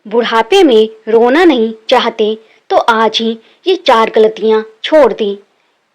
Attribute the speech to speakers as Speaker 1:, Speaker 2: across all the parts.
Speaker 1: बुढ़ापे में रोना नहीं चाहते तो आज ही ये 4 गलतियां छोड़ दें।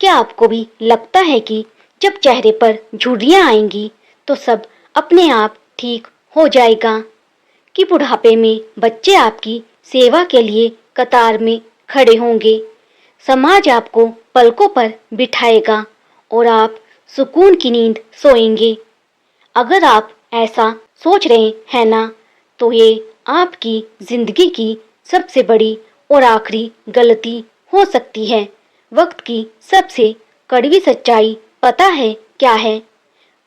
Speaker 1: क्या आपको भी लगता है कि जब चेहरे पर झुर्रियां आएंगी तो सब अपने आप ठीक हो जाएगा? कि बुढ़ापे में बच्चे आपकी सेवा के लिए कतार में खड़े होंगे, समाज आपको पलकों पर बिठाएगा और आप सुकून की नींद सोएंगे। अगर आप ऐसा सोच रहे हैं ना, तो ये आपकी जिंदगी की सबसे बड़ी और आखिरी गलती हो सकती है। वक्त की सबसे कड़वी सच्चाई पता है क्या है?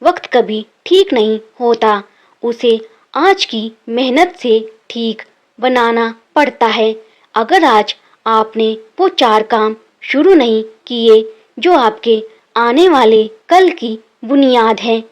Speaker 1: वक्त कभी ठीक नहीं होता, उसे आज की मेहनत से ठीक बनाना पड़ता है। अगर आज आपने वो 4 काम शुरू नहीं किए जो आपके आने वाले कल की बुनियाद हैं,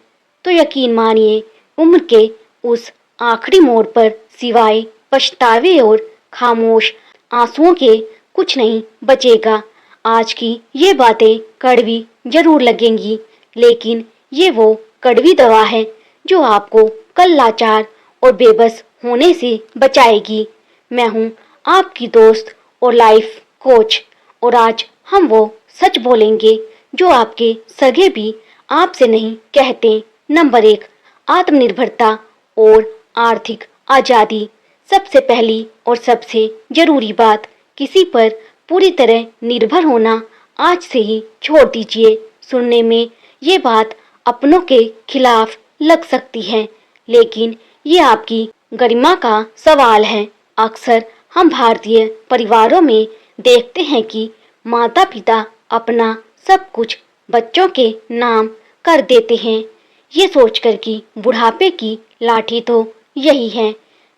Speaker 1: तो यकीन मानिए उम्र के उस आखिरी मोड़ पर सिवाय पछतावे और खामोश आंसुओं के कुछ नहीं बचेगा। आज की ये बातें कड़वी जरूर लगेंगी, लेकिन ये वो कड़वी दवा है जो आपको कल लाचार और बेबस होने से बचाएगी। मैं हूँ आपकी दोस्त और लाइफ कोच, और आज हम वो सच बोलेंगे जो आपके सगे भी आपसे नहीं कहते। नंबर 1, आत्मनिर्भरता और आर्थिक आजादी। सबसे पहली और सबसे जरूरी बात, किसी पर पूरी तरह निर्भर होना आज से ही छोड़ दीजिए। सुनने में ये बात अपनों के खिलाफ लग सकती है, लेकिन ये आपकी गरिमा का सवाल है। अक्सर हम भारतीय परिवारों में देखते हैं कि माता पिता अपना सब कुछ बच्चों के नाम कर देते हैं, ये सोचकर कि बुढ़ापे की लाठी तो यही है।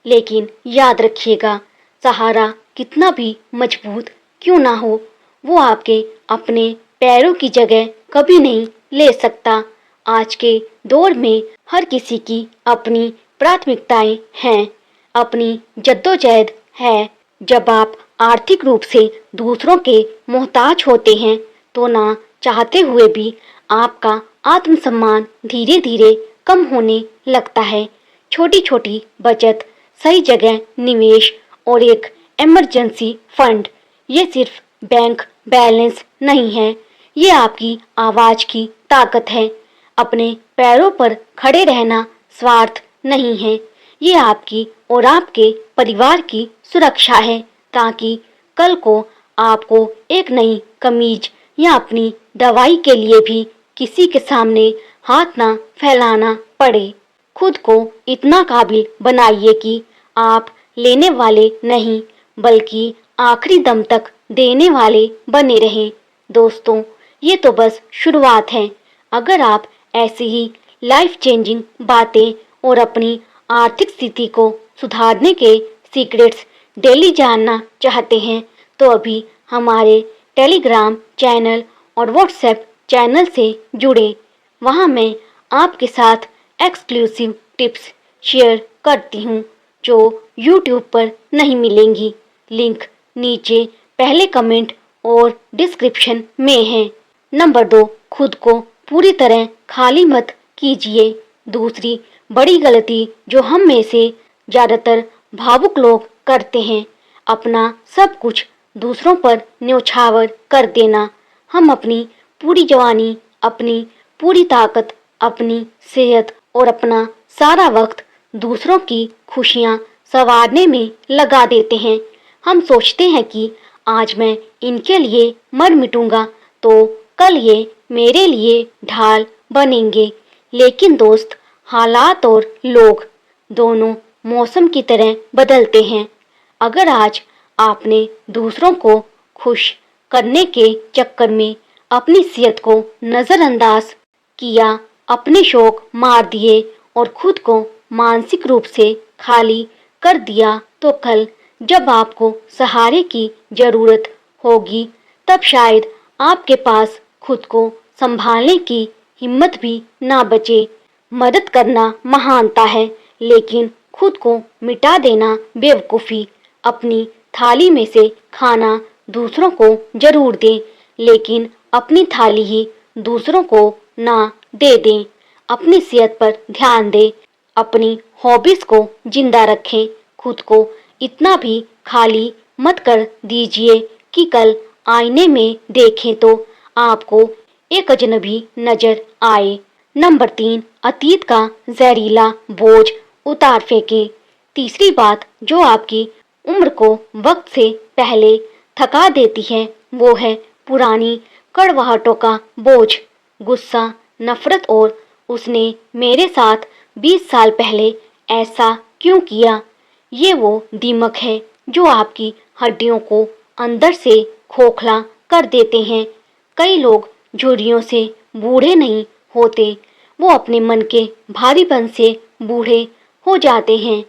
Speaker 1: लेकिन याद रखिएगा, सहारा कितना भी मजबूत क्यों ना हो, वो आपके अपने पैरों की जगह कभी नहीं ले सकता। आज के दौर में हर किसी की अपनी प्राथमिकताएं हैं, अपनी जद्दोजहद है। जब आप आर्थिक रूप से दूसरों के मोहताज होते हैं, तो ना चाहते हुए भी आपका आत्मसम्मान धीरे धीरे कम होने लगता है। छोटी छोटी बचत, सही जगह निवेश और एक इमरजेंसी फंड, ये सिर्फ बैंक बैलेंस नहीं है, ये आपकी आवाज की ताकत है। अपने पैरों पर खड़े रहना स्वार्थ नहीं है, ये आपकी और आपके परिवार की सुरक्षा है, ताकि कल को आपको एक नई कमीज या अपनी दवाई के लिए भी किसी के सामने हाथ ना फैलाना पड़े। खुद को इतना काबिल बनाइए कि आप लेने वाले नहीं, बल्कि आखिरी दम तक देने वाले बने रहें। दोस्तों, ये तो बस शुरुआत है। अगर आप ऐसी ही लाइफ चेंजिंग बातें और अपनी आर्थिक स्थिति को सुधारने के सीक्रेट्स डेली जानना चाहते हैं, तो अभी हमारे टेलीग्राम चैनल और व्हाट्सएप चैनल से जुड़ें। वहां मैं आपके साथ एक्सक्लूसिव टिप्स शेयर करती हूँ जो यूट्यूब पर नहीं मिलेंगी। लिंक नीचे पहले कमेंट और डिस्क्रिप्शन में है। नंबर 2, खुद को पूरी तरह खाली मत कीजिए। दूसरी बड़ी गलती जो हम में से ज्यादातर भावुक लोग करते हैं, अपना सब कुछ दूसरों पर न्यौछावर कर देना। हम अपनी पूरी जवानी, अपनी पूरी ताकत, अपनी सेहत और अपना सारा वक्त दूसरों की खुशियां संवारने में लगा देते हैं। हम सोचते हैं कि आज मैं इनके लिए मर मिटूंगा तो कल ये मेरे लिए ढाल बनेंगे। लेकिन दोस्त, हालात और लोग दोनों मौसम की तरह बदलते हैं। अगर आज आपने दूसरों को खुश करने के चक्कर में अपनी सेहत को नजरअंदाज किया, अपने शौक मार दिए और खुद को मानसिक रूप से खाली कर दिया, तो कल जब आपको सहारे की जरूरत होगी, तब शायद आपके पास खुद को संभालने की हिम्मत भी ना बचे। मदद करना महानता है, लेकिन खुद को मिटा देना बेवकूफ़ी। अपनी थाली में से खाना दूसरों को जरूर दें, लेकिन अपनी थाली ही दूसरों को ना दे दें। अपनी सेहत पर ध्यान दें, अपनी हॉबीज को जिंदा रखें, खुद को इतना भी खाली मत कर दीजिए कि कल आईने में देखें तो आपको एक अजनबी नजर आए। नंबर 3, अतीत का जहरीला बोझ उतार फेंके। तीसरी बात जो आपकी उम्र को वक्त से पहले थका देती है वो है पुरानी कड़वाहटों का बोझ, गुस्सा, नफरत और उसने मेरे साथ 20 साल पहले ऐसा क्यों किया। ये वो दीमक है जो आपकी हड्डियों को अंदर से खोखला कर देते हैं। कई लोग झुर्रियों से बूढ़े नहीं होते, वो अपने मन के भारीपन से बूढ़े हो जाते हैं।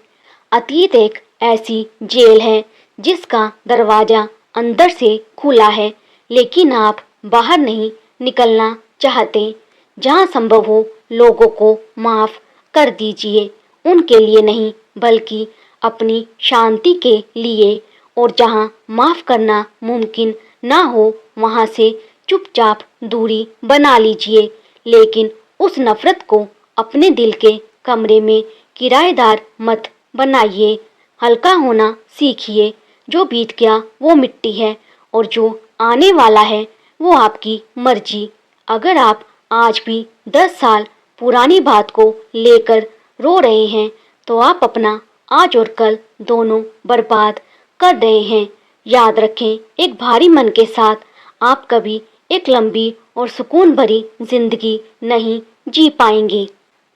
Speaker 1: अतीत एक ऐसी जेल है जिसका दरवाजा अंदर से खुला है, लेकिन आप बाहर नहीं निकलना चाहते। जहाँ संभव हो लोगों को माफ कर दीजिए, उनके लिए नहीं बल्कि अपनी शांति के लिए। और जहाँ माफ करना मुमकिन ना हो वहाँ से चुपचाप दूरी बना लीजिए, लेकिन उस नफरत को अपने दिल के कमरे में किराएदार मत बनाइए। हल्का होना सीखिए। जो बीत गया वो मिट्टी है और जो आने वाला है वो आपकी मर्जी। अगर आप आज भी 10 साल पुरानी बात को लेकर रो रहे हैं तो आप अपना आज और कल दोनों बर्बाद कर रहे हैं। याद रखें, एक भारी मन के साथ आप कभी एक लंबी और सुकून भरी जिंदगी नहीं जी पाएंगे।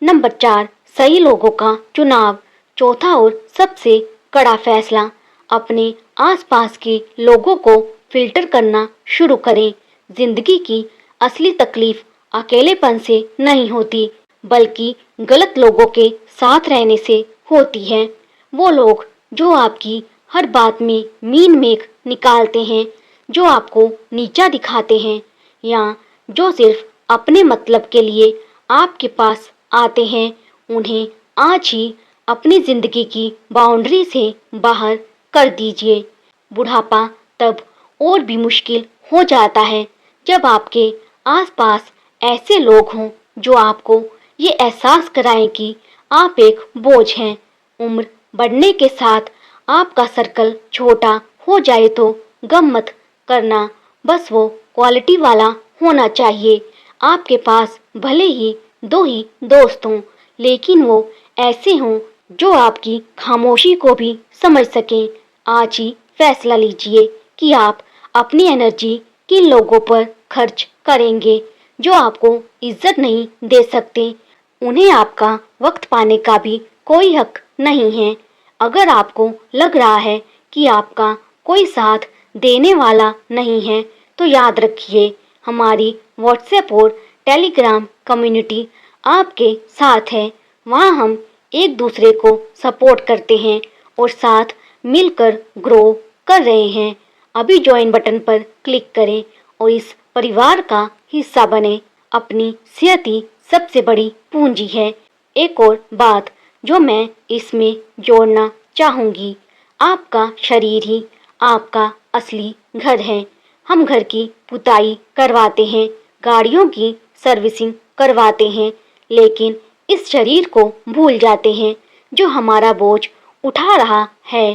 Speaker 1: नंबर 4, सही लोगों का चुनाव। चौथा और सबसे कड़ा फैसला, अपने आसपास के लोगों को फिल्टर करना शुरू करें। जिंदगी की असली तकलीफ अकेलेपन से नहीं होती, बल्कि गलत लोगों के साथ रहने से होती है। वो लोग जो आपकी हर बात में मीन मेख निकालते हैं, जो आपको नीचा दिखाते हैं या जो सिर्फ अपने मतलब के लिए आपके पास आते हैं, उन्हें आज ही अपनी जिंदगी की बाउंड्री से बाहर कर दीजिए। बुढ़ापा तब और भी मुश्किल हो जाता है जब आपके आसपास ऐसे लोग हों जो आपको ये एहसास कराएं कि आप एक बोझ हैं। उम्र बढ़ने के साथ आपका सर्कल छोटा हो जाए तो गम मत करना, बस वो क्वालिटी वाला होना चाहिए। आपके पास भले ही 2 ही दोस्त हों, लेकिन वो ऐसे हों जो आपकी खामोशी को भी समझ सकें। आज ही फैसला लीजिए कि आप अपनी एनर्जी किन लोगों पर खर्च करेंगे। जो आपको इज्जत नहीं दे सकते, उन्हें आपका वक्त पाने का भी कोई हक नहीं है। अगर आपको लग रहा है कि आपका कोई साथ देने वाला नहीं है, तो याद रखिए हमारी व्हाट्सएप और टेलीग्राम कम्युनिटी आपके साथ है। वहाँ हम एक दूसरे को सपोर्ट करते हैं और साथ मिलकर ग्रो कर रहे हैं। अभी ज्वाइन बटन पर क्लिक करें और इस परिवार का हिस्सा बने। अपनी सेहत ही सबसे बड़ी पूंजी है। एक और बात जो मैं इसमें जोड़ना चाहूंगी, आपका शरीर ही आपका असली घर है। हम घर की पुताई करवाते हैं, गाड़ियों की सर्विसिंग करवाते हैं, लेकिन इस शरीर को भूल जाते हैं जो हमारा बोझ उठा रहा है।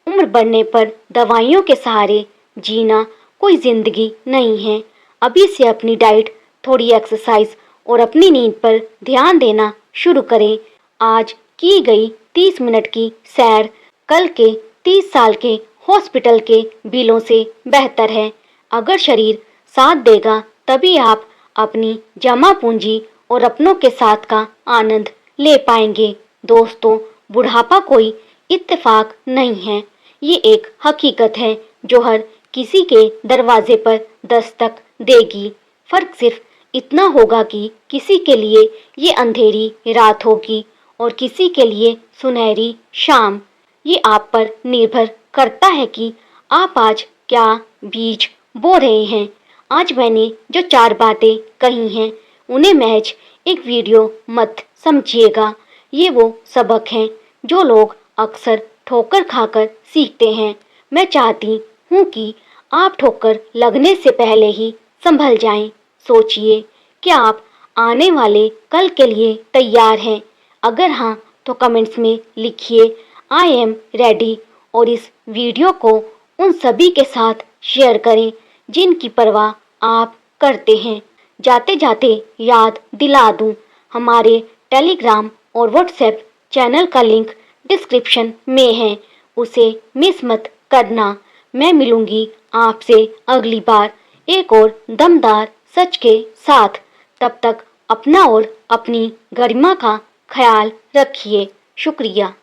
Speaker 1: उम्र बढ़ने पर दवाइयों के सहारे जीना कोई जिंदगी नहीं है। अभी से अपनी डाइट, थोड़ी एक्सरसाइज और अपनी नींद पर ध्यान देना शुरू करें। आज की गई 30 मिनट की सैर कल के 30 साल के हॉस्पिटल के बिलों से बेहतर है। अगर शरीर साथ देगा तभी आप अपनी जमा पूंजी और अपनों के साथ का आनंद ले पाएंगे। दोस्तों, बुढ़ापा कोई इत्तेफाक नहीं है, ये एक हकीकत है जो हर किसी के दरवाजे पर दस्तक देगी। फर्क सिर्फ इतना होगा कि किसी के लिए ये अंधेरी रात होगी और किसी के लिए सुनहरी शाम। ये आप पर निर्भर करता है कि आप आज क्या बीज बो रहे हैं। आज मैंने जो 4 बातें कही हैं उन्हें महज एक वीडियो मत समझिएगा। ये वो सबक हैं जो लोग अक्सर ठोकर खाकर सीखते हैं। मैं चाहती हूँ कि आप ठोकर लगने से पहले ही संभल जाएं। सोचिए, क्या आप आने वाले कल के लिए तैयार हैं? अगर हाँ, तो कमेंट्स में लिखिए आई एम रेडी और इस वीडियो को उन सभी के साथ शेयर करें जिनकी परवाह आप करते हैं। जाते जाते याद दिला दूं, हमारे टेलीग्राम और व्हाट्सएप चैनल का लिंक डिस्क्रिप्शन में है, उसे मिस मत करना। मैं मिलूंगी आपसे अगली बार एक और दमदार सच के साथ। तब तक अपना और अपनी गरिमा का ख्याल रखिए। शुक्रिया।